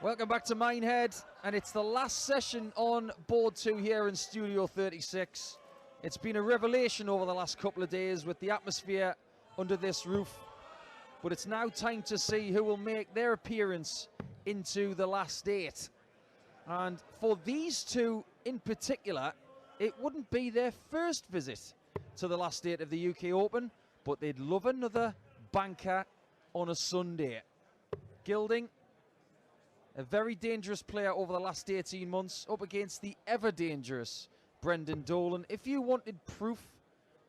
Welcome back to Minehead, and it's the last session on Board 2 here in Studio 36. It's been a revelation over the last couple of days with the atmosphere under this roof, but it's now time to see who will make their appearance into the last 8. And for these two in particular, it wouldn't be their first visit to the last 8 of the UK Open, but they'd love another banker on a Sunday. Gilding, a very dangerous player over the last 18 months, up against the ever-dangerous Brendan Dolan. If you wanted proof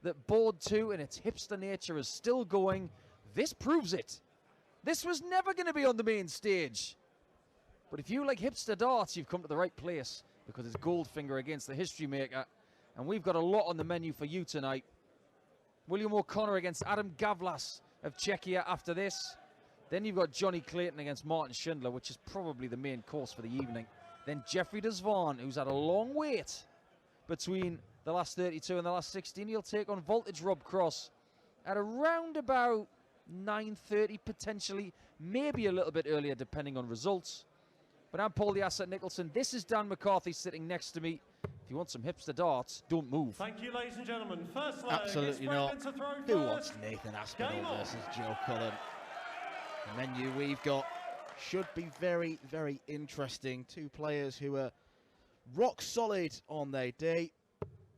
that Board 2 and its hipster nature is still going, this proves it. This was never going to be on the main stage. But if you like hipster darts, you've come to the right place, because it's Goldfinger against the history maker. And we've got a lot on the menu for you tonight. William O'Connor against Adam Gavlas of Czechia after this. Then you've got Johnny Clayton against Martin Schindler, which is probably the main course for the evening. Then Jeffrey Desvaughn, who's had a long wait between the last 32 and the last 16. He'll take on Voltage Rob Cross at around about 9:30, potentially, maybe a little bit earlier, depending on results. But I'm Paul the Asset Nicholson. This is Dan McCarthy sitting next to me. If you want some hipster darts, don't move. Thank you, ladies and gentlemen. First leg, absolutely not. Who wants Nathan Aspinall versus Joe Cullen? The menu we've got should be very, very interesting. Two players who are rock solid on their day.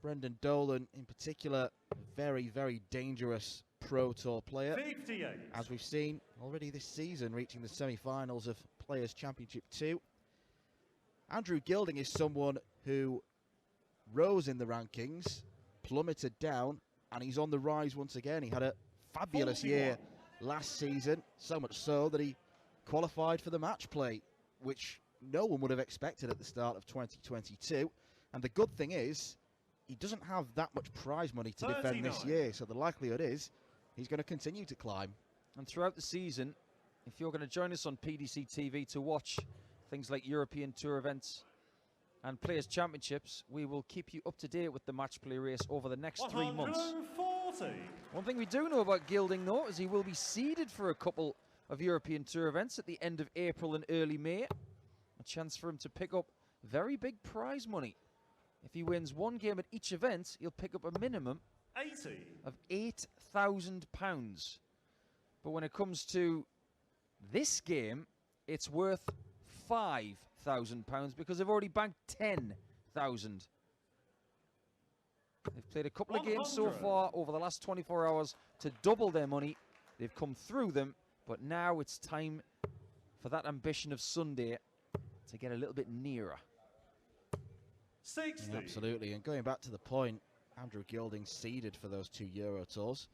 Brendan Dolan, in particular, a very, very dangerous Pro Tour player. 58. As we've seen already this season, reaching the semi-finals of Players' Championship 2. Andrew Gilding is someone who rose in the rankings, plummeted down, and he's on the rise once again. He had a fabulous 41. year last season, so much so that he qualified for the match play, which no one would have expected at the start of 2022. And the good thing is, he doesn't have that much prize money to defend this year, so the likelihood is he's going to continue to climb. And throughout the season, if you're going to join us on PDC TV to watch things like European Tour events and Players' Championships, we will keep you up to date with the match play race over the next 3 months. 140. One thing we do know about Gilding, though, is he will be seeded for a couple of European Tour events at the end of April and early May. A chance for him to pick up very big prize money. If he wins one game at each event, he'll pick up a minimum 80 of £8,000. But when it comes to this game, it's worth £5,000 because they've already banked 10,000. They've played a couple of games so far over the last 24 hours to double their money. They've come through them, but now it's time for that ambition of Sunday to get a little bit nearer. 60. Yeah, absolutely, and going back to the point, Andrew Gilding seeded for those 2 Euro Tours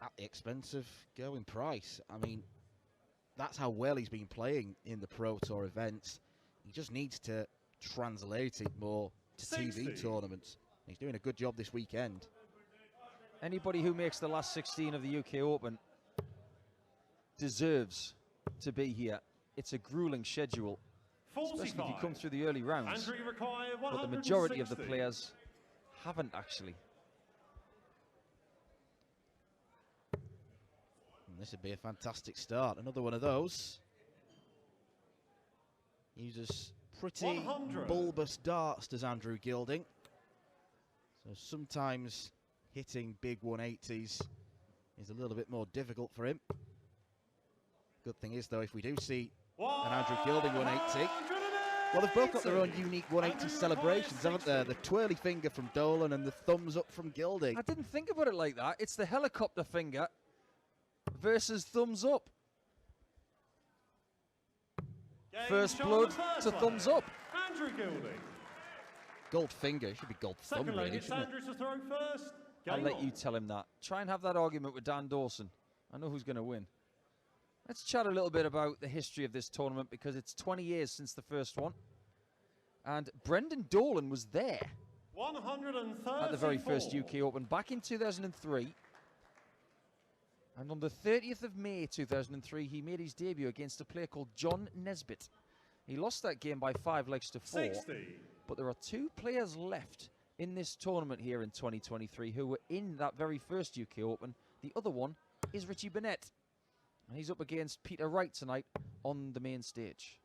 at the expense of Gerwyn Price. I mean, that's how well he's been playing in the Pro Tour events. He just needs to translate it more to 60. TV tournaments. He's doing a good job this weekend. Anybody who makes the last 16 of the UK Open deserves to be here. It's a grueling schedule, 45. especially if you come through the early rounds. Andrew require But the majority of the 160. players haven't actually. And this would be a fantastic start. Another one of those. Uses pretty 100. bulbous darts, does Andrew Gilding. So sometimes hitting big 180s is a little bit more difficult for him. Good thing is, though, if we do see an Andrew Gilding 180, well, they've both got their own unique 180 celebrations, haven't they? The twirly finger from Dolan and the thumbs up from Gilding. I didn't think about it like that. It's the helicopter finger versus thumbs up. First blood to thumbs up. Andrew Gilding. Gold finger, it should be gold thumb, Second leg, really, it's shouldn't it? Andrew to throw first. I'll Game let on. you tell him that. Try and have that argument with Dan Dawson. I know who's going to win. Let's chat a little bit about the history of this tournament, because it's 20 years since the first one. And Brendan Dolan was there 134. at the very first UK Open back in 2003. And on the 30th of May 2003, he made his debut against a player called John Nesbitt. He lost that game by 5 legs to 4. 60. But there are 2 players left in this tournament here in 2023 who were in that very first UK Open. The other one is Richie Burnett. And he's up against Peter Wright tonight on the main stage.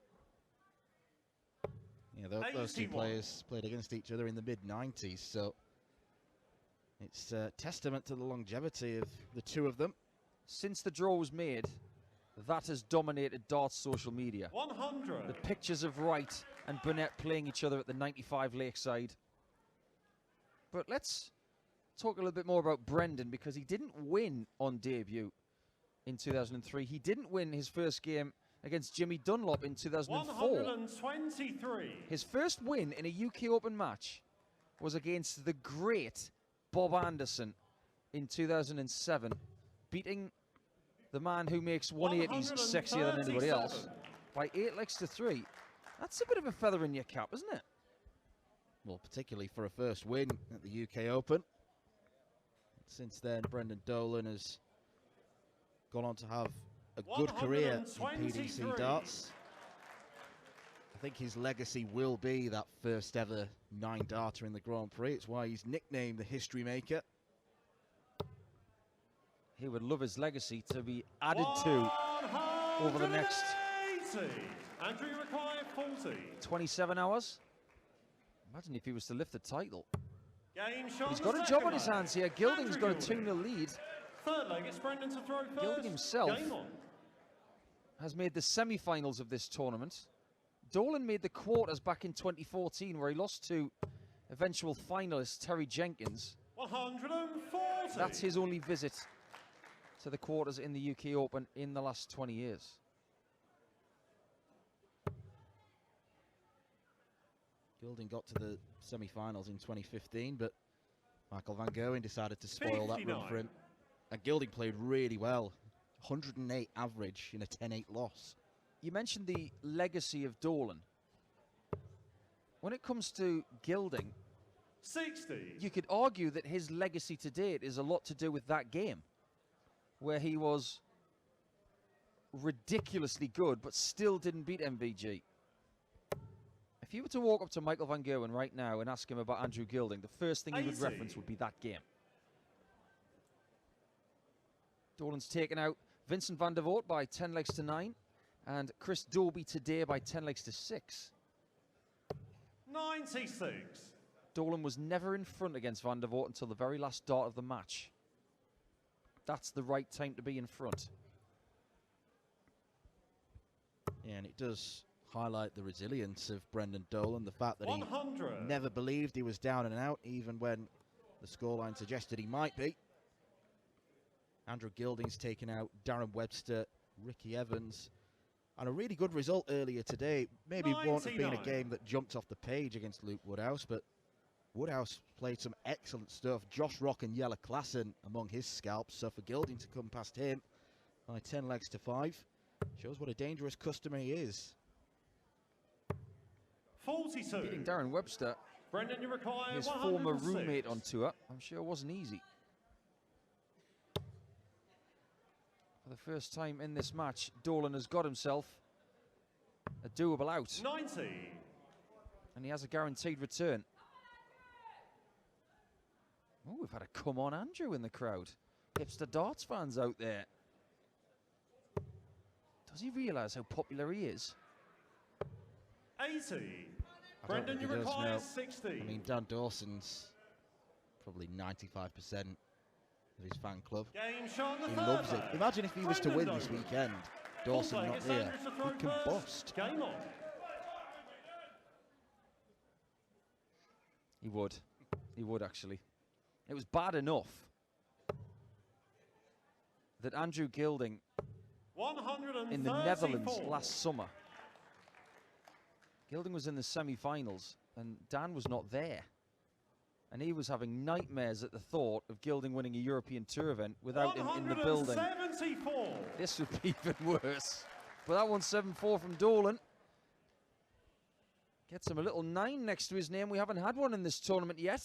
Yeah, those two 81. players played against each other in the mid-90s, so it's a testament to the longevity of the two of them. Since the draw was made, that has dominated darts social media. 100. The pictures of Wright and Burnett playing each other at the 95 Lakeside. But let's talk a little bit more about Brendan, because he didn't win on debut in 2003. He didn't win his first game against Jimmy Dunlop in 2004. 123. His first win in a UK Open match was against the great Bob Anderson in 2007, beating the man who makes 180s sexier than anybody else by 8 legs to 3. That's a bit of a feather in your cap, isn't it? Well, particularly for a first win at the UK Open. Since then, Brendan Dolan has gone on to have a good career in PDC darts. I think his legacy will be that first ever 9-darter in the Grand Prix. It's why he's nicknamed the History Maker. He would love his legacy to be added to over the next 27 hours. Imagine if he was to lift the title. He's got a job on his hands here. Gilding's got a 2-0 lead. Third leg, it's Brendan to throw first. Gilding himself Game on. has made the semi-finals of this tournament. Dolan made the quarters back in 2014, where he lost to eventual finalist Terry Jenkins. 140. That's his only visit to the quarters in the UK Open in the last 20 years. Gilding got to the semi-finals in 2015, but Michael van Gerwen decided to spoil that run for him. And Gilding played really well. 108 average in a 10-8 loss. You mentioned the legacy of Dolan. When it comes to Gilding, 60. you could argue that his legacy to date is a lot to do with that game, where he was ridiculously good but still didn't beat MVG. If you were to walk up to Michael van Gerwen right now and ask him about Andrew Gilding, the first thing he would reference would be that game. Dolan's taken out Vincent van der Voort by 10 legs to 9, and Chris Dobie today by 10 legs to 6. 96. Dolan was never in front against van der Voort until the very last dart of the match. That's the right time to be in front. Yeah, and it does highlight the resilience of Brendan Dolan, the fact that 100. he never believed he was down and out, even when the scoreline suggested he might be. Andrew Gilding's taken out Darren Webster, Ricky Evans, and a really good result earlier today. Maybe it won't have been a game that jumped off the page against Luke Woodhouse, but Woodhouse played some excellent stuff. Josh Rock and Jelle Klassen among his scalps, so for Gilding to come past him by 10 legs to 5 shows what a dangerous customer he is. 42. Beating Darren Webster, Brendan, you require his 106. former roommate on tour, I'm sure it wasn't easy. For the first time in this match, Dolan has got himself a doable out. 90. And he has a guaranteed return. Oh, we've had a come on Andrew in the crowd. Hipster darts fans out there. Does he realise how popular he is? 80. Brendan, you require 60. I mean, Dan Dawson's probably 95% of his fan club. Game shot on He the loves third it. leg. Imagine if he was to win Brendan this Dolan. weekend. Dawson Fourth leg, not it's here. Andrew to throw He'd first. combust. Game on. He would. He would, actually. It was bad enough that Andrew Gilding 134. in the Netherlands last summer, Gilding was in the semi-finals and Dan was not there. And he was having nightmares at the thought of Gilding winning a European Tour event without him in the building. 174. This would be even worse. But that one's 7-4 from Dolan. Gets him a little 9 next to his name. We haven't had one in this tournament yet.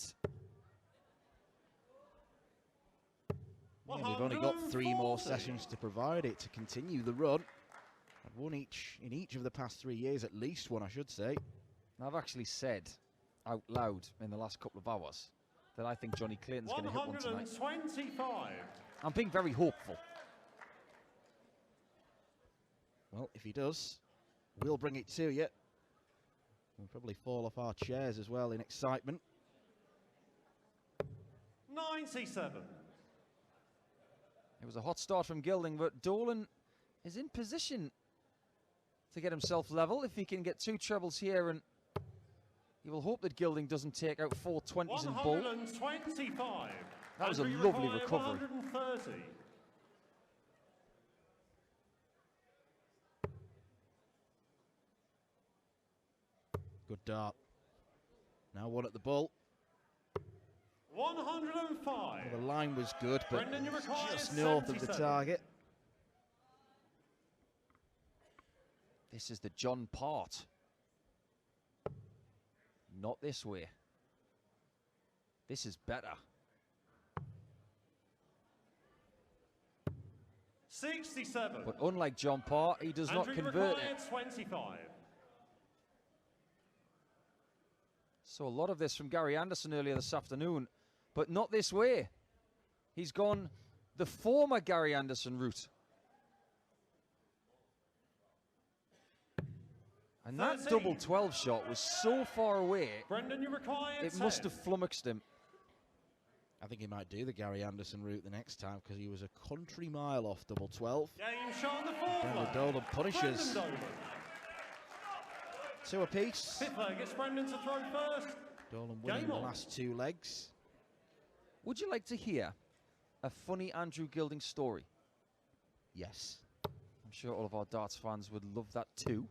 Yeah, we've only got 3 more sessions to provide it to continue the run. I've won each in each of the past 3 years, at least one, I should say. I've actually said out loud in the last couple of hours that I think Johnny Clayton's going to hit one tonight. 125. I'm being very hopeful. Well, if he does, we'll bring it to you. We'll probably fall off our chairs as well in excitement. 97. It was a hot start from Gilding, but Dolan is in position to get himself level if he can get 2 trebles here, and he will hope that Gilding doesn't take out 4 20s in bull. 125. That was a Andrew lovely Mackay, recovery. 130. Good dart. Now 1 at the bull. 105. Well, the line was good, but Brendan, you require just north of the 77. target. This is the John part. Not this way. This is better. 67. But unlike John Part, he does not Andrew convert required it. 25. So a lot of this from Gary Anderson earlier this afternoon, but not this way. He's gone the former Gary Anderson route. And that 13. double 12 shot was so far away, Brendan, you require it 10. must have flummoxed him. I think he might do the Gary Anderson route the next time because he was a country mile off double 12. Game shot on the 4th Brendan leg. Dolan punishes. Brendan Dolan. 2 apiece. 5th leg, it's Brendan to throw first. Dolan winning Game the on. last 2 legs. Would you like to hear a funny Andrew Gilding story? Yes. I'm sure all of our darts fans would love that too.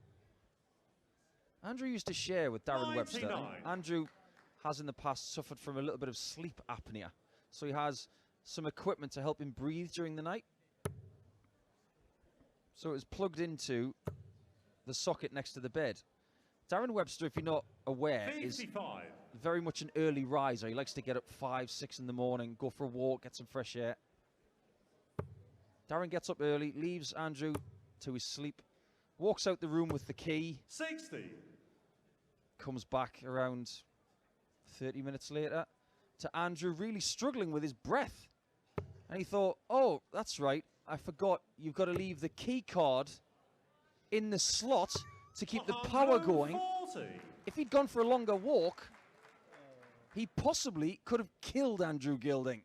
Andrew used to share with Darren Webster. 99. Andrew has in the past suffered from a little bit of sleep apnea. So he has some equipment to help him breathe during the night. So it was plugged into the socket next to the bed. Darren Webster, if you're not aware, is 55. very much an early riser. He likes to get up 5, 6 in the morning, go for a walk, get some fresh air. Darren gets up early, leaves Andrew to his sleep, walks out the room with the key, 60. comes back around 30 minutes later to Andrew really struggling with his breath. And he thought, oh, that's right, I forgot you've got to leave the key card in the slot to keep the power going. 140. If he'd gone for a longer walk, he possibly could have killed Andrew Gilding.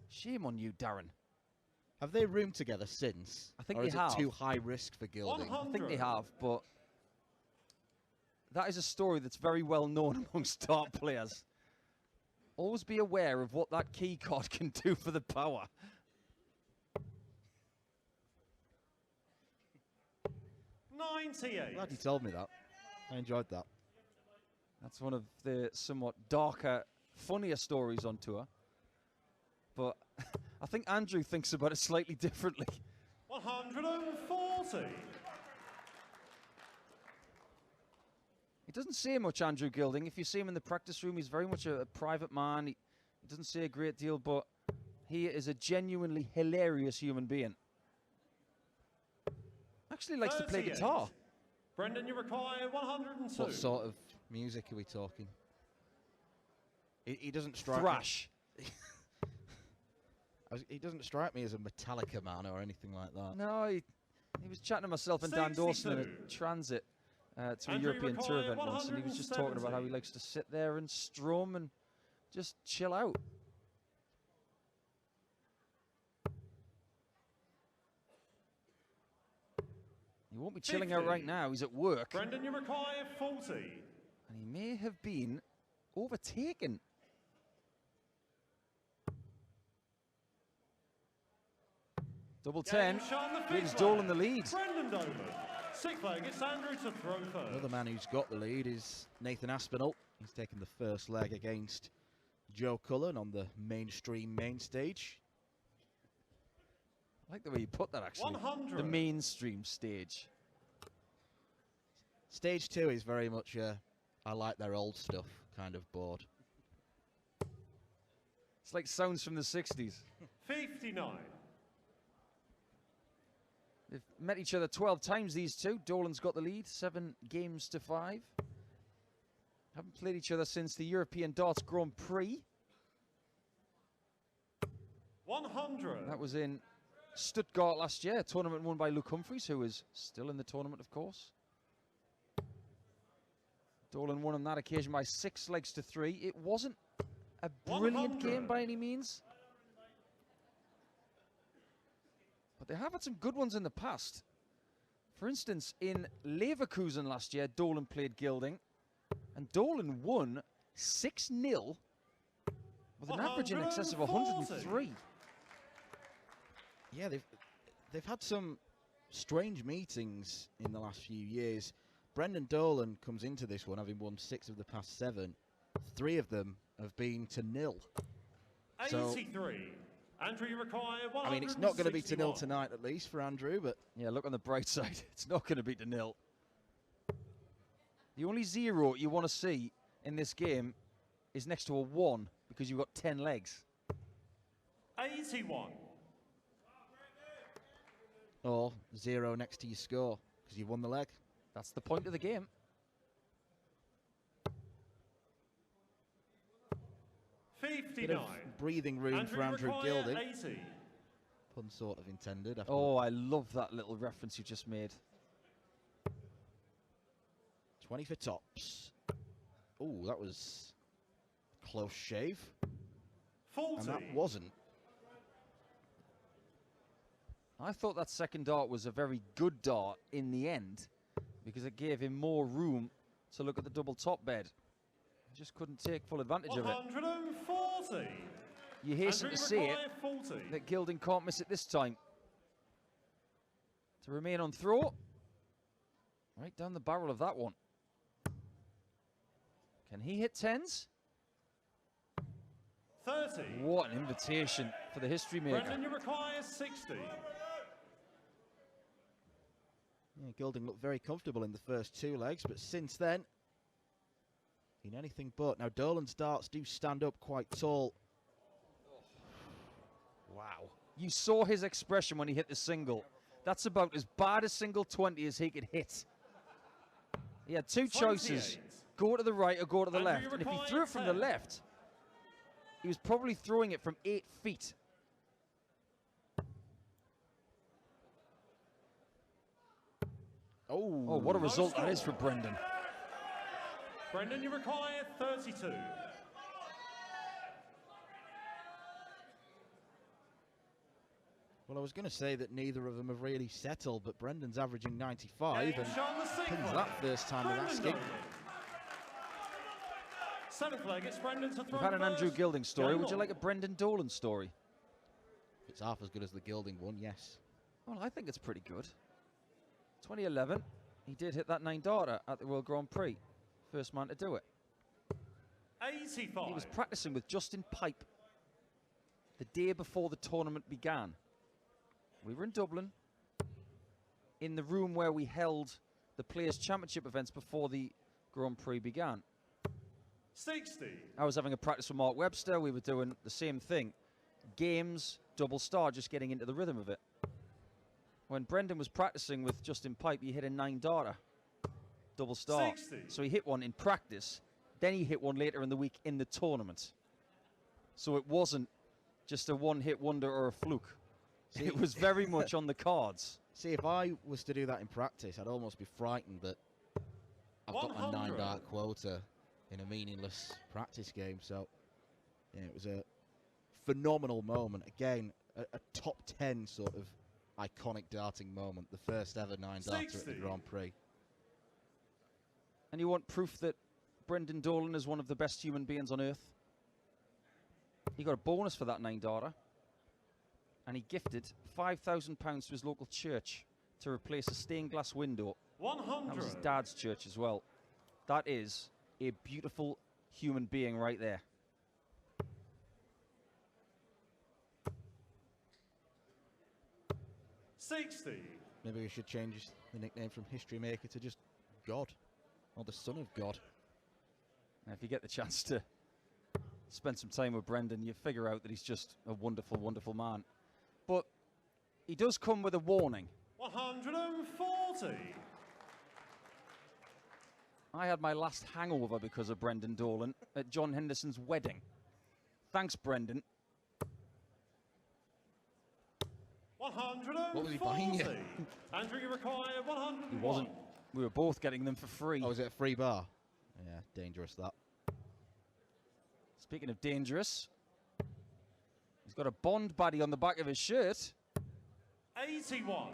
Shame on you, Darren. Have they roomed together since? I think or they is have. it too high risk for Gilding? 100. I think they have, but that is a story that's very well known amongst dart players. Always be aware of what that key card can do for the power. 98. Glad you told me that. I enjoyed that. That's one of the somewhat darker, funnier stories on tour. But I think Andrew thinks about it slightly differently. 140. He doesn't say much, Andrew Gilding. If you see him in the practice room, he's very much a private man. He doesn't say a great deal, but he is a genuinely hilarious human being. Actually likes to play 38. guitar. Brendan, you require 102. What sort of music are we talking? He doesn't strike Thrash. He doesn't strike me as a Metallica man or anything like that. No, he was chatting to myself and Dan Dawson in a 62. transit to a Andrew European tour required event once, and he was just talking about how he 170. likes to sit there and strum and just chill out. He won't be chilling out 50. right now. He's at work, Brendan, you require 40. and he may have been overtaken. Double 10 Game shot on the gives 5th Dolan leg. the lead. Brendan Dolan. 6th leg, it's Andrew to throw first. Another man who's got the lead is Nathan Aspinall. He's taken the first leg against Joe Cullen on the mainstream main stage. I like the way you put that, actually. 100. The mainstream stage. Stage 2 is very much a I like their old stuff kind of board. It's like sounds from the 60s. 59. They've met each other 12 times, these two. Dolan's got the lead, 7 games to 5. Haven't played each other since the European Darts Grand Prix. 100. That was in Stuttgart last year, a tournament won by Luke Humphreys, who is still in the tournament, of course. Dolan won on that occasion by 6 legs to 3. It wasn't a brilliant game by any means, but they have had some good ones in the past. For instance, in Leverkusen last year, Dolan played Gilding, and Dolan won 6-0 with an average in excess of 103. Yeah, they've had some strange meetings in the last few years. Brendan Dolan comes into this one having won 6 of the past 7. 3 of them have been to 0. 83. Andrew, you require 161. I mean, it's not going to be to 0 tonight, at least, for Andrew, but... Yeah, look on the bright side. It's not going to be to 0. The only 0 you want to see in this game is next to a 1, because you've got 10 legs. 81. Or 0 next to your score, because you've won the leg. That's the point of the game. 59. Bit of breathing room for Andrew Gilding. 80. Pun sort of intended. Oh, I love that little reference you just made. 20 for tops. Oh, that was a close shave. 40. And that wasn't. I thought that second dart was a very good dart in the end, because it gave him more room to look at the double top bed. He just couldn't take full advantage of it. 140. You hasten to say it, 40. that Gilding can't miss it this time. To remain on throw. Right down the barrel of that one. Can he hit 10s? 30. What an invitation for the history maker. Brendan, you require 60. Yeah, Gilding looked very comfortable in the first 2 legs, but since then, in anything but. Now, Dolan's darts do stand up quite tall. Wow. You saw his expression when he hit the single. That's about as bad a single 20 as he could hit. He had 2 choices. 28. Go to the right or go to the Andrew, left. you And if he require threw it from the 10. left, he was probably throwing it from 8 feet. Oh, What a result that is for Brendan. Brendan, you require 32. Well, I was going to say that neither of them have really settled, but Brendan's averaging 95, and pins that first time of asking. 7th leg, it's Brendan to throw. We've had an Andrew first. Gilding story. Game Would you on. like a Brendan Dolan story? If it's half as good as the Gilding one, yes. Well, I think it's pretty good. 2011, he did hit that 9 darter at the World Grand Prix. First man to do it. 85. He was practicing with Justin Pipe the day before the tournament began. We were in Dublin, in the room where we held the Players' Championship events before the Grand Prix began. 60. I was having a practice with Mark Webster. We were doing the same thing. Games, double star, just getting into the rhythm of it. When Brendan was practicing with Justin Pipe, he hit a 9 darter, double star. 60. So he hit one in practice, then he hit one later in the week in the tournament. So it wasn't just a one-hit wonder or a fluke. See, it was very much on the cards. See, if I was to do that in practice, I'd almost be frightened that I've got a 9 dart quota in a meaningless practice game. So, yeah, it was a phenomenal moment. Again, a top 10 sort of iconic darting moment. The first ever 9 darter at the Grand Prix. And you want proof that Brendan Dolan is one of the best human beings on earth? He got a bonus for that 9 darter. And he gifted £5,000 to his local church to replace a stained glass window. 100. That was his dad's church as well. That is a beautiful human being right there. Maybe we should change the nickname from History Maker to just God, or the Son of God. Now, if you get the chance to spend some time with Brendan, you figure out that he's just a wonderful, wonderful man. But he does come with a warning. 140. I had my last hangover because of Brendan Dolan at John Henderson's wedding. Thanks, Brendan. 140. What was he buying you? Andrew, you require 101. He wasn't. We were both getting them for free. Oh, was it a free bar? Yeah, dangerous that. Speaking of dangerous, he's got a Bond baddie on the back of his shirt. 81.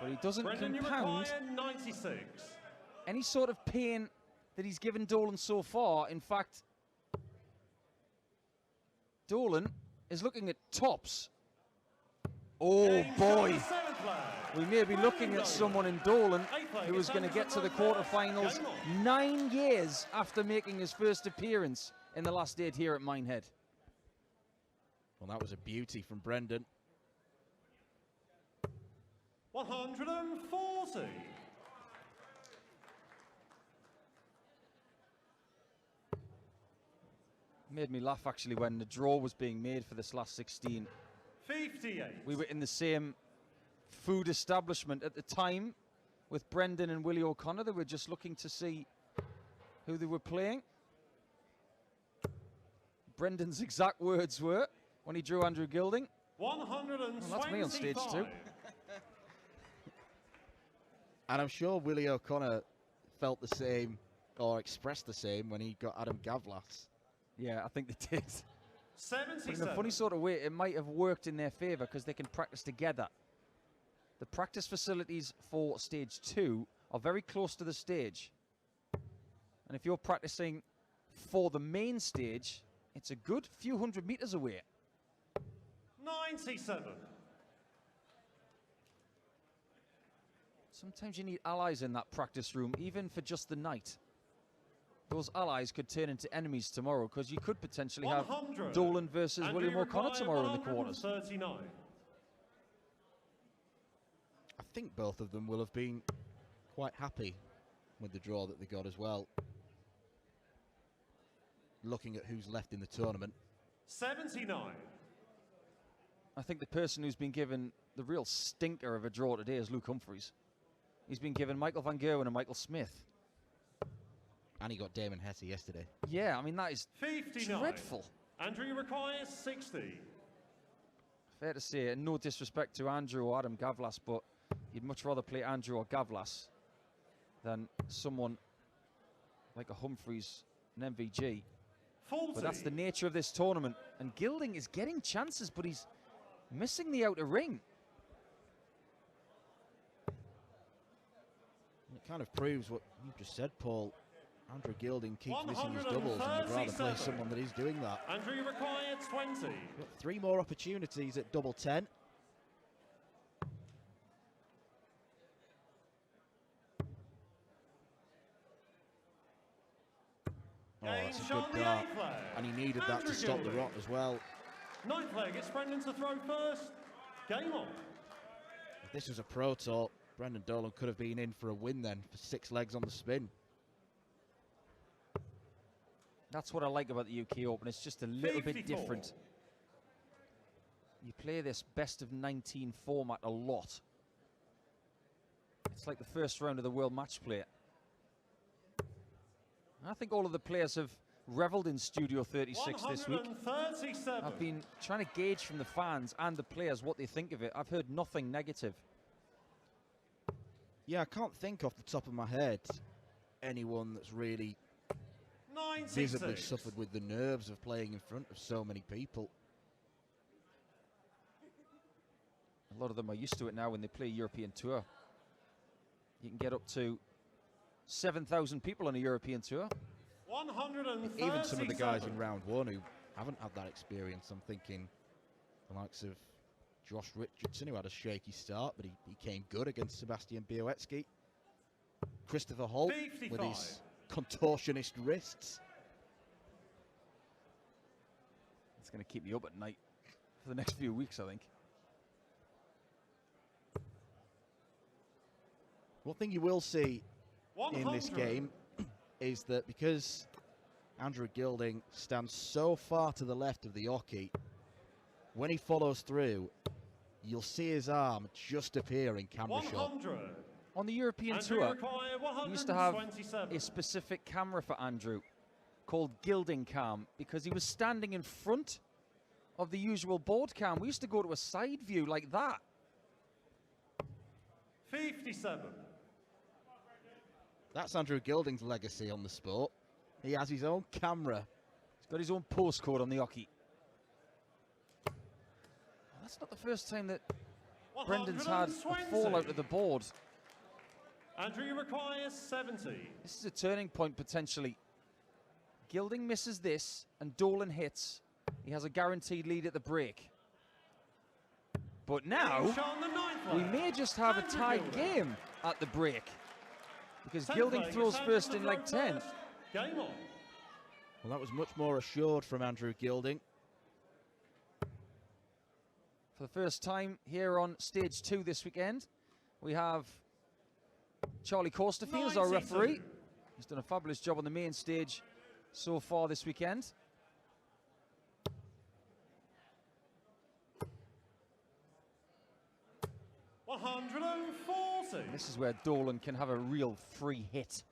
But he doesn't Brendan, you compound require 96. any sort of pain that he's given Dolan so far. In fact, Dolan is looking at tops. Oh boy, we may be looking at someone in Dolan who is going to get to the quarterfinals 9 years after making his first appearance in the last 8 here at Minehead. Well, that was a beauty from Brendan. 140. Made me laugh actually when the draw was being made for this last 16. 58. We were in the same food establishment at the time with Brendan and Willie O'Connor. They were just looking to see who they were playing. Brendan's exact words were, when he drew Andrew Gilding, 125. well, that's me on stage too. And I'm sure Willie O'Connor felt the same, or expressed the same, when he got Adam Gavlas. Yeah, I think they did. 77. But in a funny sort of way, it might have worked in their favour because they can practice together. The practice facilities for stage 2 are very close to the stage. And if you're practicing for the main stage, it's a good few hundred metres away. 97. Sometimes you need allies in that practice room, even for just the night. Those allies could turn into enemies tomorrow, because you could potentially have 100. Dolan versus William O'Connor tomorrow in the quarters. 139. I think both of them will have been quite happy with the draw that they got as well. Looking at who's left in the tournament. 79. I think the person who's been given the real stinker of a draw today is Luke Humphries. He's been given Michael Van Gerwen and Michael Smith. And he got Damon Hesse yesterday. Yeah, I mean, that is 59. dreadful. Andrew requires 60. Fair to say, and no disrespect to Andrew or Adam Gavlas, but you'd much rather play Andrew or Gavlas than someone like a Humphries and MVG. 40. But that's the nature of this tournament. And Gilding is getting chances, but he's missing the outer ring. It kind of proves what you just said, Paul. Andrew Gilding keeps missing his doubles, and would rather play someone that is doing that. Andrew required 20. Got 3 more opportunities at double 10. Oh, that's a good dart. And he needed that to stop the rot as well. Ninth leg, it's Brendan to throw first. Game on. If this was a pro tour, Brendan Dolan could have been in for a win then, for 6 legs on the spin. That's what I like about the UK Open. It's just a little 54. bit different. You play this best of 19 format a lot. It's like the first round of the World Match Play. I think all of the players have revelled in Studio 36 this week. 137. I've been trying to gauge from the fans and the players what they think of it. I've heard nothing negative. Yeah, I can't think off the top of my head anyone that's really 96. visibly suffered with the nerves of playing in front of so many people. A lot of them are used to it now when they play European Tour. You can get up to 7,000 people on a European Tour. 137. Even some of the guys in round 1 who haven't had that experience. I'm thinking the likes of Josh Richardson, who had a shaky start, but he came good against Sebastian Białecki. Christopher Holt 55. with his contortionist wrists. It's going to keep me up at night for the next few weeks, I think. One thing you will see 100. in this game is that because Andrew Gilding stands so far to the left of the hockey, when he follows through, you'll see his arm just appear in camera shot. 100. On the European Andrew Tour, require we used to have 127. a specific camera for Andrew called Gilding Cam, because he was standing in front of the usual board cam. We used to go to a side view like that. 57. That's Andrew Gilding's legacy on the sport. He has his own camera. He's got his own postcode on the hockey. That's not the first time that Brendan's had a fallout of the board. Andrew, you require 70. This is a turning point potentially. Gilding misses this and Dolan hits. He has a guaranteed lead at the break. But now, we may just have a tied game at the break. Because Gilding throws first in leg 10. Game on. Well, that was much more assured from Andrew Gilding. For the first time here on stage 2 this weekend, we have Charlie Costerfield as our referee. He's done a fabulous job on the main stage so far this weekend. $140. This is where Dolan can have a real free hit.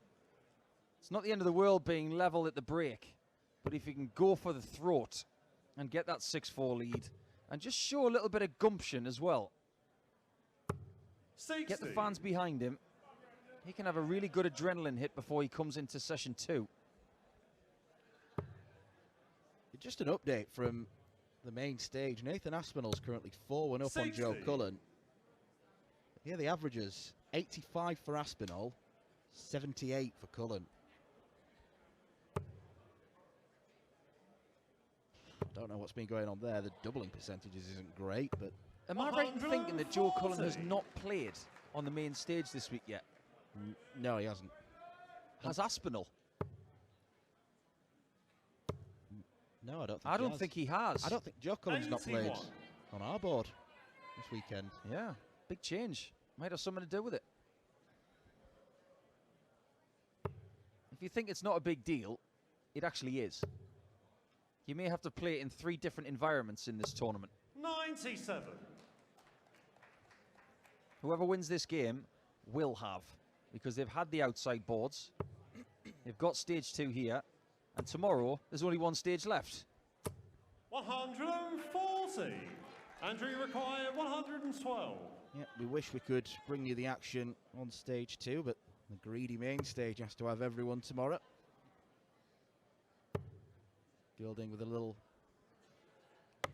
It's not the end of the world being level at the break, but if he can go for the throat and get that 6-4 lead and just show a little bit of gumption as well, 60. get the fans behind him, he can have a really good adrenaline hit before he comes into session 2. Just an update from the main stage. Nathan Aspinall's currently 4-1 up on Joe Cullen. Here the averages, 85 for Aspinall, 78 for Cullen. Don't know what's been going on there. The doubling percentages isn't great, but... Am I right in thinking that Joe Cullen has not played on the main stage this week yet? No, he hasn't. Has Aspinall? No, I don't think I don't think he has. I don't think Joe Cullen's not played 81. on our board this weekend. Yeah, big change. Might have something to do with it. If you think it's not a big deal, it actually is. You may have to play it in 3 different environments in this tournament. 97. Whoever wins this game will have, because they've had the outside boards. They've got stage 2 here, and tomorrow there's only 1 stage left. 140. Andrew, you require 112. Yeah, we wish we could bring you the action on stage 2, but the greedy main stage has to have everyone tomorrow. Gilding with a little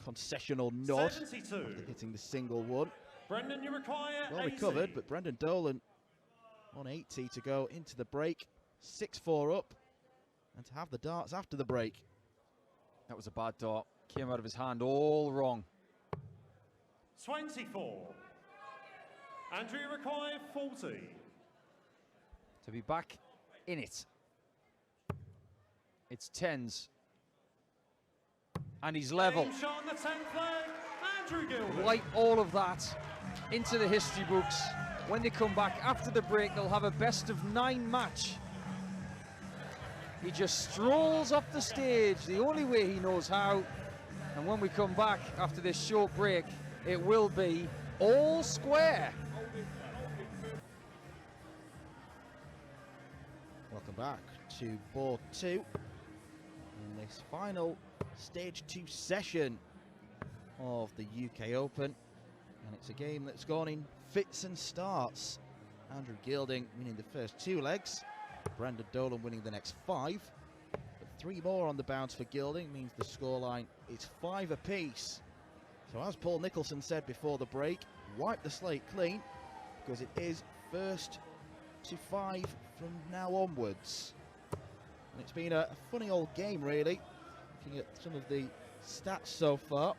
concessional nod 72. after hitting the single one. Brendan, you require Well 80. recovered, but Brendan Dolan on 80 to go into the break. 6-4 up, and to have the darts after the break. That was a bad dart. Came out of his hand all wrong. 24. Andrew, you require 40. To be back in it. It's 10s. And he's level. Game shot on the 10th leg. Andrew Gilding. Wipe all of that into the history books. When they come back after the break, they'll have a best of 9 match. He just strolls off the stage the only way he knows how. And when we come back after this short break, it will be all square. Welcome back to board 2 in this final stage 2 session of the UK Open, and it's a game that's gone in fits and starts. Andrew Gilding winning the first 2 legs, Brendan Dolan winning the next 5, but 3 more on the bounce for Gilding means the scoreline is 5 apiece. So as Paul Nicholson said before the break, wipe the slate clean, because it is first to 5 from now onwards. And it's been a funny old game, really, looking at some of the stats so far.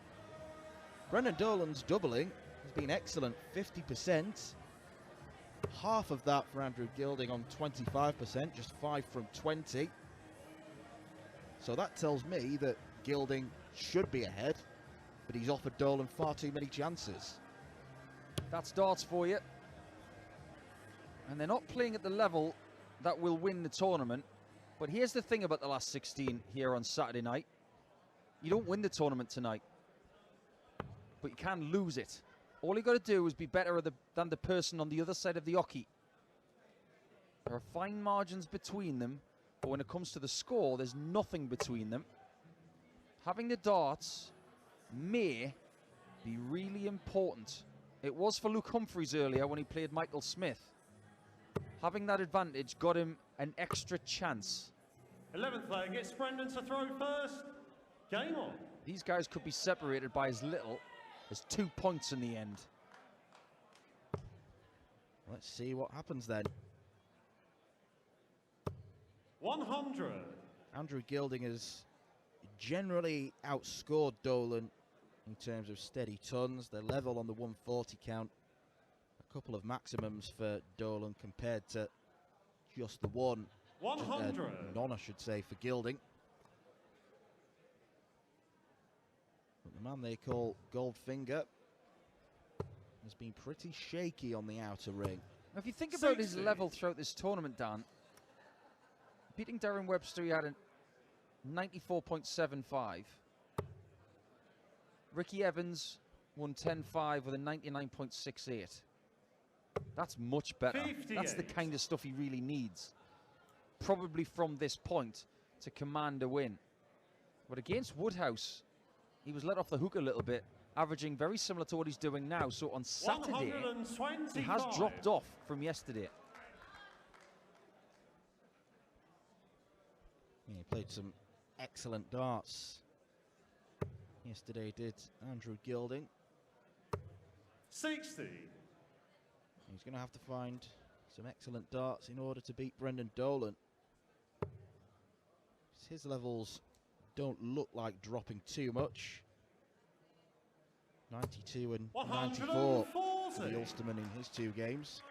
Brendan Dolan's doubling has been excellent, 50%. Half of that for Andrew Gilding on 25%, just 5 from 20. So that tells me that Gilding should be ahead, but he's offered Dolan far too many chances. That's darts for you. And they're not playing at the level that will win the tournament. But here's the thing about the last 16 here on Saturday night. You don't win the tournament tonight, but you can lose it. All you got to do is be better than the person on the other side of the hockey. There are fine margins between them, but when it comes to the score, there's nothing between them. Having the darts may be really important. It was for Luke Humphreys earlier when he played Michael Smith. having that advantage got him an extra chance. 11th player gets Brendan to throw first. Game on. These guys could be separated by as little as 2 points in the end. Let's see what happens then. 100. Andrew Gilding has generally outscored Dolan in terms of steady tons. They're level on the 140 count. A couple of maximums for Dolan compared to just the one. 100. None, I should say, for Gilding. But the man they call Goldfinger has been pretty shaky on the outer ring. Now, if you think about 60. his level throughout this tournament, Dan, beating Darren Webster, he had a 94.75. Ricky Evans won 10-5 with a 99.68. That's much better. 58. That's the kind of stuff he really needs. Probably from this point to command a win. But against Woodhouse, he was let off the hook a little bit, averaging very similar to what he's doing now. So on Saturday, he has dropped off from yesterday. Yeah, he played some excellent darts yesterday, did Andrew Gilding. 60. He's going to have to find some excellent darts in order to beat Brendan Dolan. His levels don't look like dropping too much. 92 and 94 for the Ulsterman in his 2 games.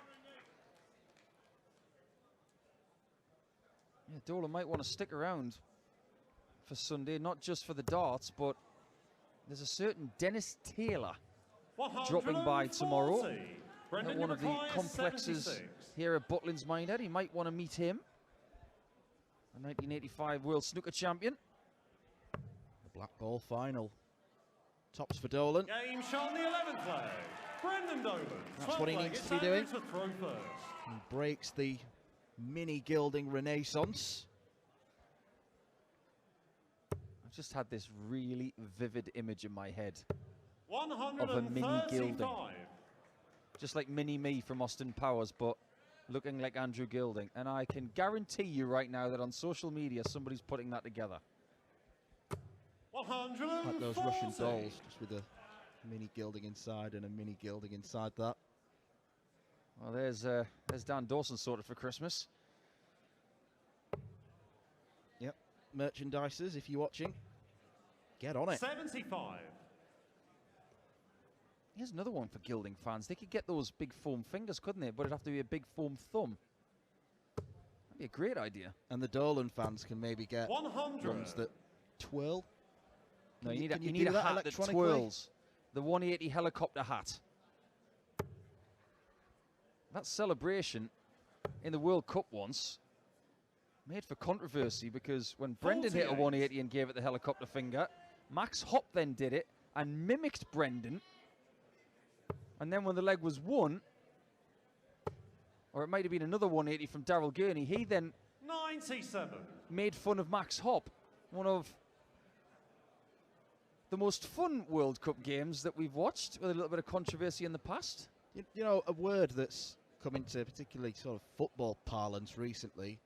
Yeah, Dolan might want to stick around for Sunday, not just for the darts, but there's a certain Dennis Taylor dropping by tomorrow at one of the complexes 76. here at Butlins Minehead. He might want to meet him. A 1985 World Snooker Champion. The Black Ball final. Tops for Dolan. Game shot on the 11th flag. Brendan Dolan. That's what he needs to be doing. To throw first. He breaks the mini Gilding renaissance. I've just had this really vivid image in my head 135. of a mini Gilding. Just like mini me from Austin Powers, but looking like Andrew Gilding. And I can guarantee you right now that on social media, somebody's putting that together. 140. Like those Russian dolls, just with a mini Gilding inside and a mini Gilding inside that. Well, there's Dan Dawson sorted for Christmas. Yep, merchandisers, if you're watching, get on it. 75. Here's another one for Gilding fans. They could get those big foam fingers, couldn't they? But it'd have to be a big foam thumb. That'd be a great idea. And the Dolan fans can maybe get 100. ones that twirl. No, Can you you need a do that hat that electronically? twirls. The 180 helicopter hat. That celebration in the World Cup once made for controversy because when Brendan hit a 48. 180 and gave it the helicopter finger, Max Hopp then did it and mimicked Brendan. And then when the leg was won, or it might have been another 180 from Daryl Gurney, he then 97. made fun of Max Hopp, one of the most fun World Cup games that we've watched, with a little bit of controversy in the past. You know, a word that's come into particularly sort of football parlance recently,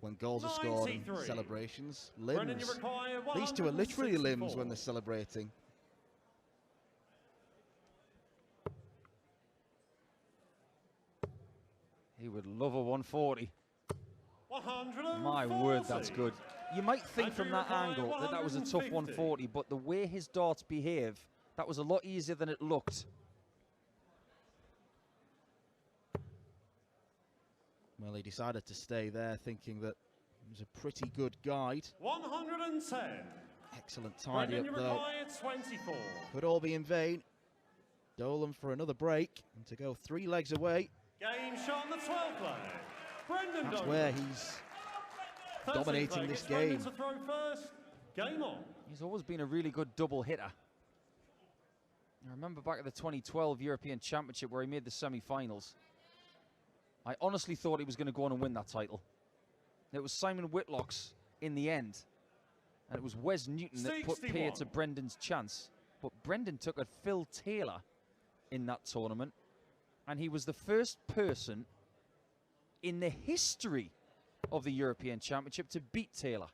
when goals are scored and 93. celebrations, Brendan, limbs. you require These two are literally limbs 164. when they're celebrating. He would love a 140. 140. My word, that's good. You might think from that angle that that was a tough 140, but the way his darts behave, that was a lot easier than it looked. Well, he decided to stay there, thinking that it was a pretty good guide. 110. Excellent tidy Brendan, up you though. require 24. Could all be in vain. Dolan for another break and to go 3 legs away. Game shot on the 12th leg. Brendan That's Dolan. where he's 13th dominating leg this gets Brendan game. to throw first. Game on. He's always been a really good double hitter. I remember back at the 2012 European Championship where he made the semi-finals. I honestly thought he was going to go on and win that title. It was Simon Whitlock's in the end. And it was Wes Newton that put 61. pair to Brendan's chance. But Brendan took a Phil Taylor in that tournament. And he was the first person in the history of the European Championship to beat Taylor.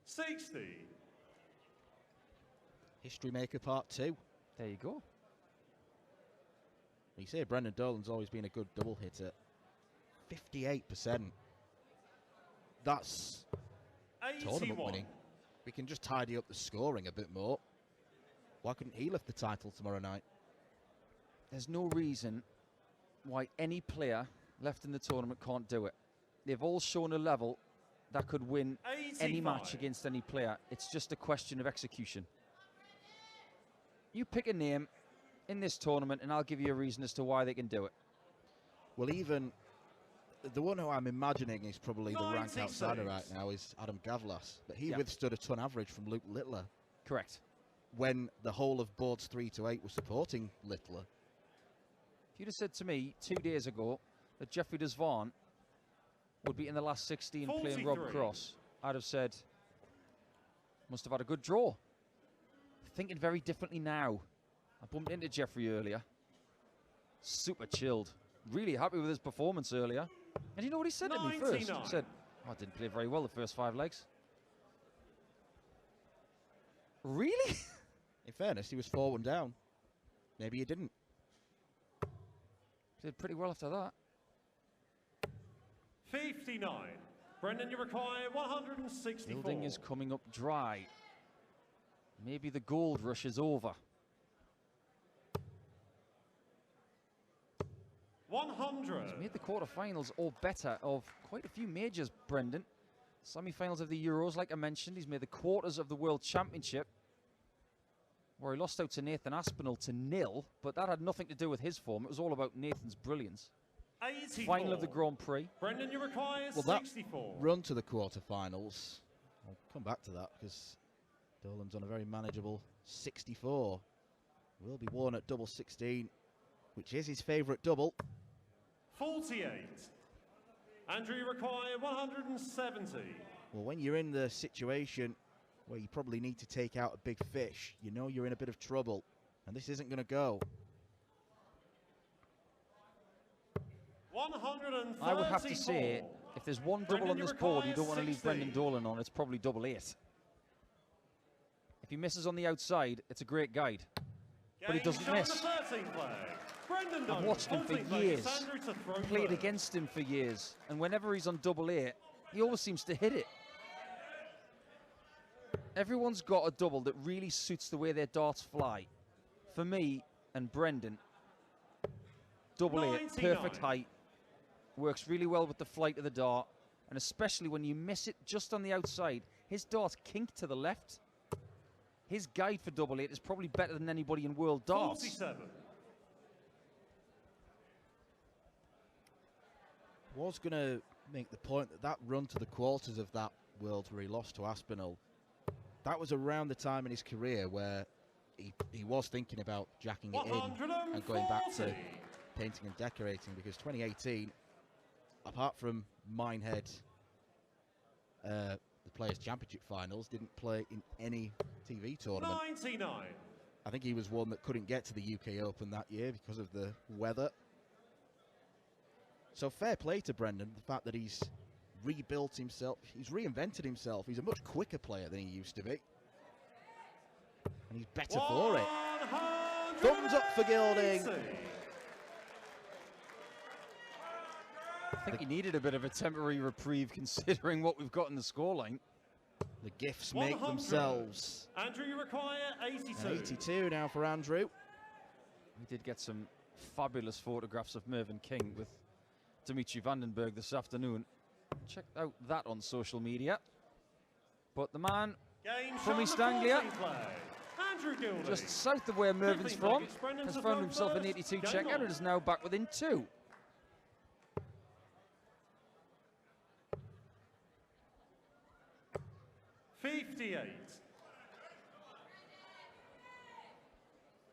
60. History Maker Part 2. There you go. You say Brendan Dolan's always been a good double hitter. 58%. That's 81. tournament winning. We can just tidy up the scoring a bit more. Why couldn't he lift the title tomorrow night? There's no reason why any player left in the tournament can't do it. They've all shown a level that could win 85. any match against any player. It's just a question of execution. You pick a name in this tournament and I'll give you a reason as to why they can do it. Well, even the one who I'm imagining is probably the rank 96. outsider right now is Adam Gavlas. But he withstood a ton average from Luke Littler Correct. when the whole of boards 3 to 8 was supporting Littler. If you'd have said to me 2 days ago that Jeffrey Desvaughn would be in the last 16 playing Rob 43. Cross, I'd have said, must have had a good draw. Thinking very differently now. I bumped into Jeffrey earlier. Super chilled. Really happy with his performance earlier. And you know what he said to me first? He 99. said, oh, I didn't play very well the first 5 legs. Really? In fairness, he was 4-1 down. Maybe he didn't. Did pretty well after that. 59. Brendan, you require 164. Gilding is coming up dry. Maybe the gold rush is over. 100. He's made the quarterfinals or better of quite a few majors, Brendan. Semi-finals of the Euros, like I mentioned. He's made the quarters of the World Championship, where he lost out to Nathan Aspinall to 0, but that had nothing to do with his form. It was all about Nathan's brilliance. 84. Final of the Grand Prix. Brendan, you require Well, that 64. run to the quarterfinals, I'll come back to that because Dolan's on a very manageable 64. Will be worn at double 16, which is his favourite double. 48. Andrew, you require 170. Well, when you're in the situation where you probably need to take out a big fish, you know you're in a bit of trouble, and this isn't going to go. 134. I would have to say, if there's one double on this board you don't want to leave 60. Brendan Dolan on, it's probably double 8. If he misses on the outside, it's a great guide. But he doesn't miss. I've watched him for years, played against him for years, and whenever he's on double 8, he always seems to hit it. Everyone's got a double that really suits the way their darts fly. For me and Brendan, double 8, 99. perfect height, works really well with the flight of the dart, and especially when you miss it just on the outside, his darts kink to the left. His guide for double 8 is probably better than anybody in world darts. 47. Was going to make the point that that run to the quarters of that Worlds where he lost to Aspinall, that was around the time in his career where he was thinking about jacking it in and going back to painting and decorating, because 2018, apart from Minehead, the Players' Championship finals, didn't play in any TV tournament. 99. I think he was one that couldn't get to the UK Open that year because of the weather. So fair play to Brendan, the fact that he's rebuilt himself, he's reinvented himself. He's a much quicker player than he used to be. And he's better for it. Thumbs up for Gilding. I think he needed a bit of a temporary reprieve considering what we've got in the scoreline. The gifts make 100. themselves. Andrew, you require 82. 82 now for Andrew. We did get some fabulous photographs of Mervyn King with Dimitri Vandenberg this afternoon. Check out that on social media. But the man Game from shown East the Anglia, 14 flag. Andrew Gilding. just south of where Mervyn's 15 from, nuggets, Brendan has to found throw himself an first. 82 Game checker on. and is now back within 2.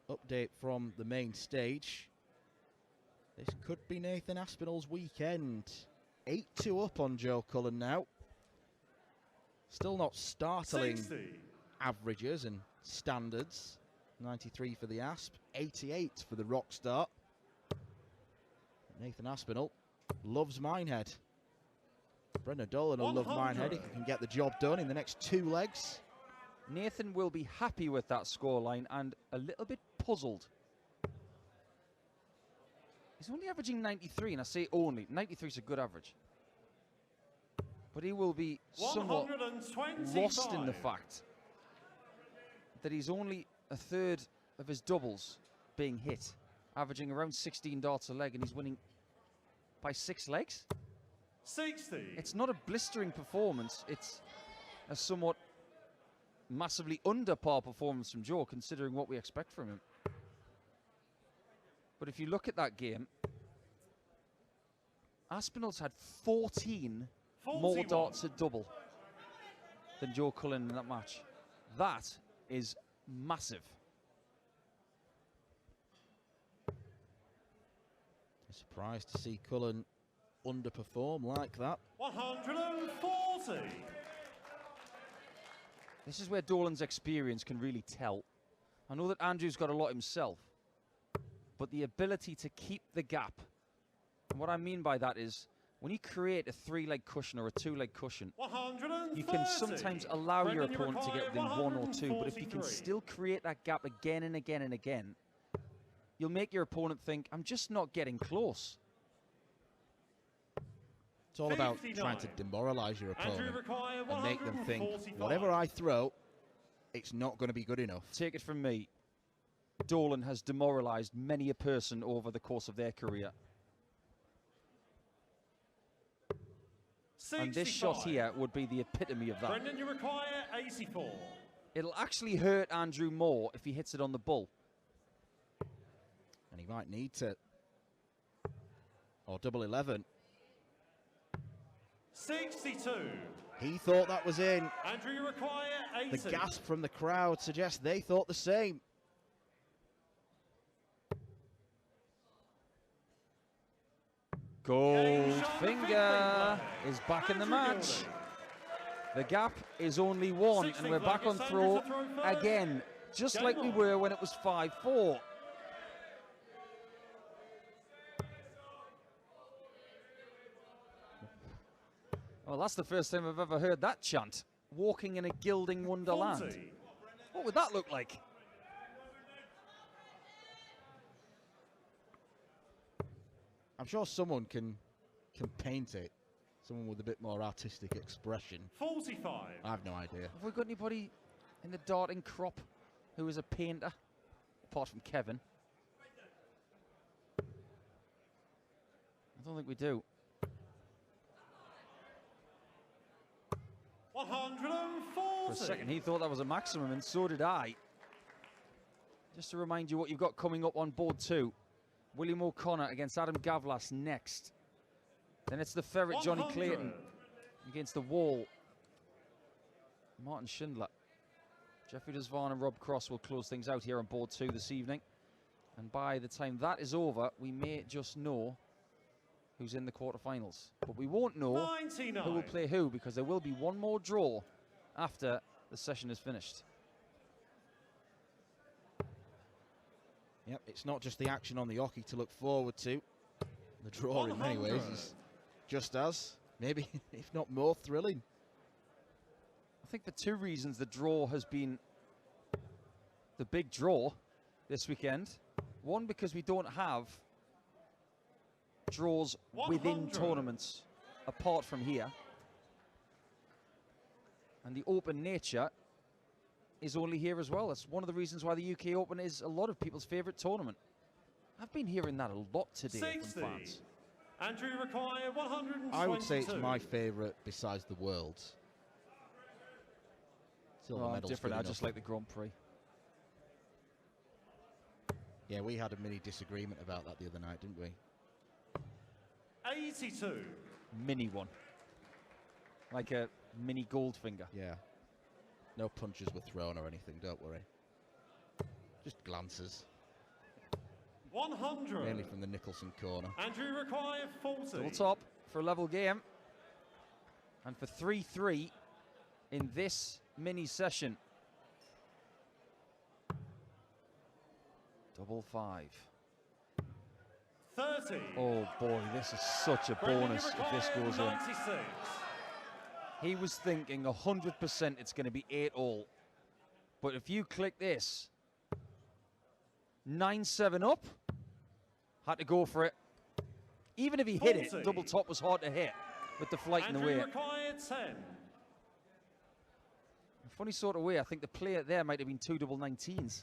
Update from the main stage. This could be Nathan Aspinall's weekend. 8-2 up on Joe Cullen now. Still not startling 60. averages and standards. 93 for the Asp, 88 for the Rockstar. Nathan Aspinall loves Minehead. Brendan Dolan will love 100. Minehead if he can get the job done in the next 2 legs. Nathan will be happy with that scoreline and a little bit puzzled. He's only averaging 93, and I say only. 93 is a good average. But he will be somewhat lost in the fact that he's only a third of his doubles being hit, averaging around 16 darts a leg, and he's winning by 6 legs. 60. It's not a blistering performance. It's a somewhat massively under par performance from Joe, considering what we expect from him. But if you look at that game, Aspinall's had 14 more darts at double than Joe Cullen in that match. That is massive. Surprised to see Cullen underperform like that. 140. This is where Dolan's experience can really tell. I know that Andrew's got a lot himself, but the ability to keep the gap, and what I mean by that is when you create a 3-leg cushion or a 2-leg cushion, 130. you can sometimes allow your Brendan, opponent to get within 1 or 2, but if you can 143. still create that gap again and again and again, you'll make your opponent think, I'm just not getting close. It's all about 59. trying to demoralise your Andrew opponent require and make them think, 145. whatever I throw, it's not going to be good enough. Take it from me, Dolan has demoralised many a person over the course of their career. And this shot 65. here would be the epitome of that. Brendan, you require 84. It'll actually hurt Andrew more if he hits it on the bull. And he might need to. Or double 11. 62. He thought that was in. Andrew, you require 80. The gasp from the crowd suggests they thought the same. Goldfinger is back in the match. The gap is only 1, and we're back on throw again, just like we were when it was 5-4. Well, that's the first time I've ever heard that chant. Walking in a gilding wonderland. 40. What would that look like? I'm sure someone can paint it. Someone with a bit more artistic expression. 45. I have no idea. Have we got anybody in the darting crop who is a painter, apart from Kevin? I don't think we do. 140. For a second, he thought that was a maximum, and so did I. Just to remind you what you've got coming up on board 2. William O'Connor against Adam Gavlas next. Then it's the ferret, Johnny 100. Clayton, against the wall, Martin Schindler. Jeffrey Desvan and Rob Cross will close things out here on board 2 this evening. And by the time that is over, we may just know who's in the quarterfinals. But we won't know 99. who will play who, because there will be one more draw after the session is finished. Yep, it's not just the action on the hockey to look forward to. The draw in many ways is just as, maybe if not more, thrilling. I think for 2 reasons the draw has been the big draw this weekend. One, because we don't have draws within 100. tournaments apart from here. And the open nature is only here as well. That's one of the reasons why the UK Open is a lot of people's favourite tournament. I've been hearing that a lot today 60. from fans. Andrew require 122. I would say it's my favourite besides the Worlds. Silver I'm medal's different. good I enough. just like the Grand Prix. Yeah, we had a mini disagreement about that the other night, didn't we? 82. Mini one. Like a mini Goldfinger. Yeah. No punches were thrown or anything, don't worry. Just glances. 100. Mainly from the Nicholson corner. Andrew require 40. Double top for a level game. And for 3-3 in this mini session. Double 5. 30. Oh boy, this is such a Brendan, bonus you if this require goes in. 96. He was thinking 100% it's going to be 8-all. But if you click this, 9-7 up, had to go for it. Even if he hit it, 40. double top was hard to hit with the flight in the Andrew way. required 10. A funny sort of way, I think the player there might have been 2 double 19s.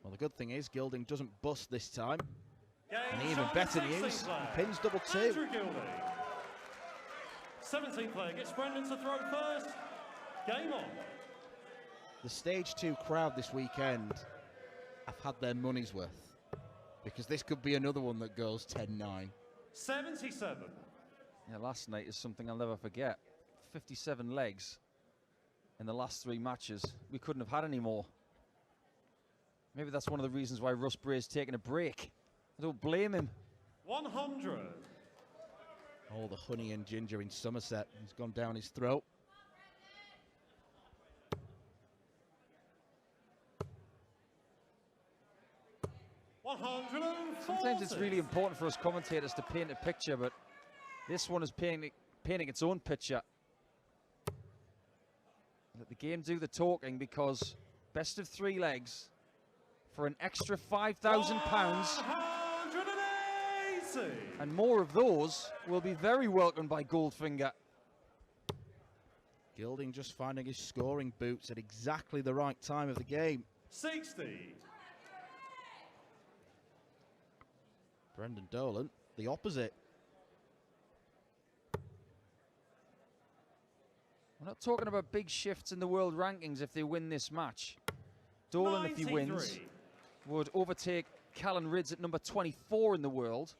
Well, the good thing is Gilding doesn't bust this time. Game And even shot, better 16 news, player. he pins double 2. Andrew Gilding. 17th player gets Brendan to throw first. Game on. The stage 2 crowd this weekend have had their money's worth, because this could be another one that goes 10-9. 77. Yeah, last night is something I'll never forget. 57 legs in the last 3 matches. We couldn't have had any more. Maybe that's one of the reasons why Russ Bray's taking a break. I don't blame him. 100. All the honey and ginger in Somerset has gone down his throat. Sometimes it's really important for us commentators to paint a picture, but this one is painting its own picture. Let the game do the talking, because best of 3 legs for an extra £5,000. And more of those will be very welcomed by Goldfinger. Gilding just finding his scoring boots at exactly the right time of the game. 60. Brendan Dolan, the opposite. We're not talking about big shifts in the world rankings if they win this match. Dolan, if he wins, 93. would overtake Callan Ridds at number 24 in the world.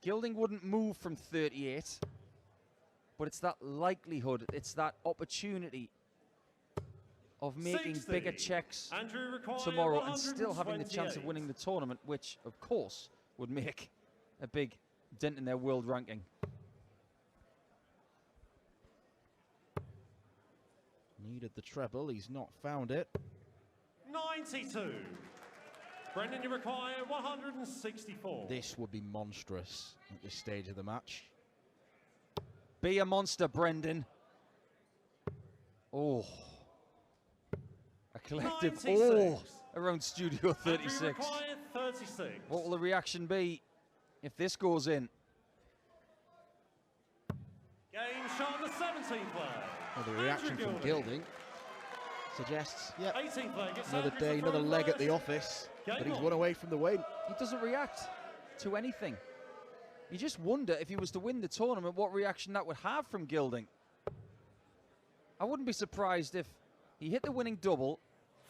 Gilding wouldn't move from 38, but it's that likelihood, it's that opportunity of making 60. bigger checks Andrew required tomorrow and still having the chance of 128. winning the tournament, which, of course, would make a big dent in their world ranking. Needed the treble, he's not found it. 92. Brendan, you require 164. This would be monstrous at this stage of the match. Be a monster, Brendan. Oh. A collective 96. oh around Studio Andrew 36. required 36. What will the reaction be if this goes in? Game shot the 17th player. Well, the reaction from Gilding suggests, yep, 18th player gets another Andrew day, to throw another leg at the first. office, Game but he's on. one away from the win. He doesn't react to anything. You just wonder if he was to win the tournament, what reaction that would have from Gilding. I wouldn't be surprised if he hit the winning double,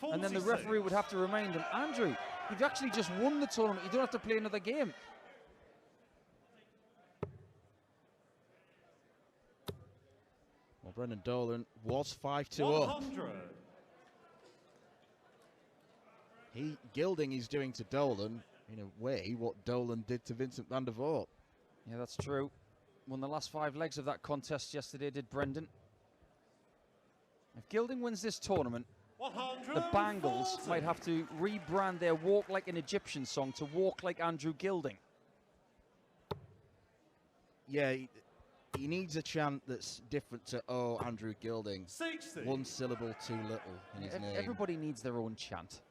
and then the 46. referee would have to remind him, Andrew, you've actually just won the tournament. You don't have to play another game. Well, Brendan Dolan was 5-2 up. 100. Gilding is doing to Dolan, in a way, what Dolan did to Vincent van der Voort. Yeah, that's true. Won the last 5 legs of that contest yesterday, did Brendan. If Gilding wins this tournament, the Bangles might have to rebrand their Walk Like an Egyptian song to Walk Like Andrew Gilding. Yeah, he needs a chant that's different to, oh, Andrew Gilding. 60. 1 syllable too little in his name. Everybody needs their own chant.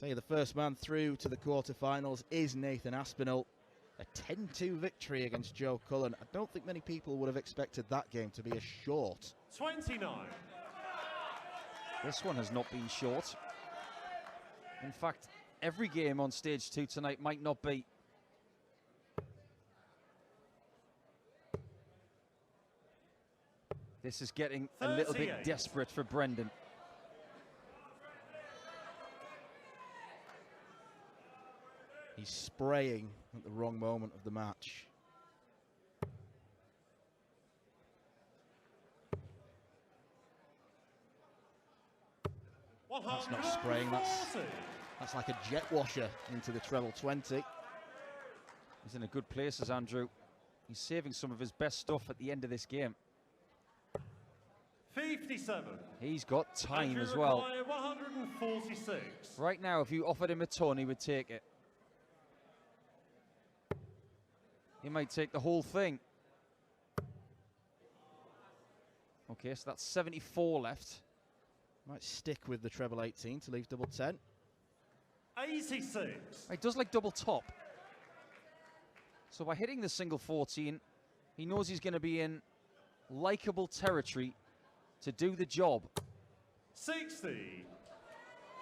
Tell you, the first man through to the quarterfinals is Nathan Aspinall. A 10-2 victory against Joe Cullen. I don't think many people would have expected that game to be as short. 29. This one has not been short. In fact, every game on stage 2 tonight might not be. This is getting a little bit 38. desperate for Brendan. He's spraying at the wrong moment of the match. That's not spraying, that's like a jet washer into the treble 20. He's in a good place as Andrew. He's saving some of his best stuff at the end of this game. 57. He's got time Andrew as well. Mackay, 146. Right now, if you offered him a ton, he would take it. He might take the whole thing. Okay, so that's 74 left. Might stick with the treble 18 to leave double 10. 86. He does like double top. So by hitting the single 14, he knows he's going to be in likable territory to do the job. 60.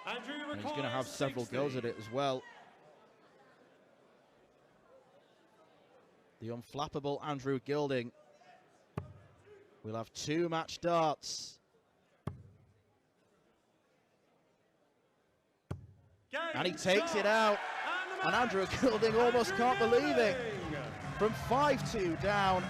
Andrew And he's Mackay, going to have several 60. goes at it as well. The unflappable Andrew Gilding will have 2 match darts. And he takes it out. And Andrew Gilding almost can't believe it. From 5-2 down,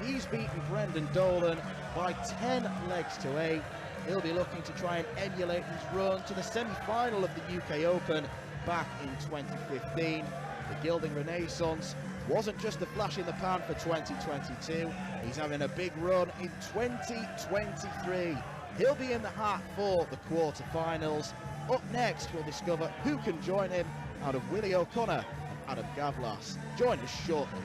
he's beaten Brendan Dolan by 10 legs to 8. He'll be looking to try and emulate his run to the semi-final of the UK Open back in 2015. The Gilding Renaissance wasn't just a flash in the pan for 2022. He's having a big run in 2023. He'll be in the hat for the quarter-finals. Up next, we'll discover who can join him out of Willie O'Connor and Adam Gavlas. Join us shortly.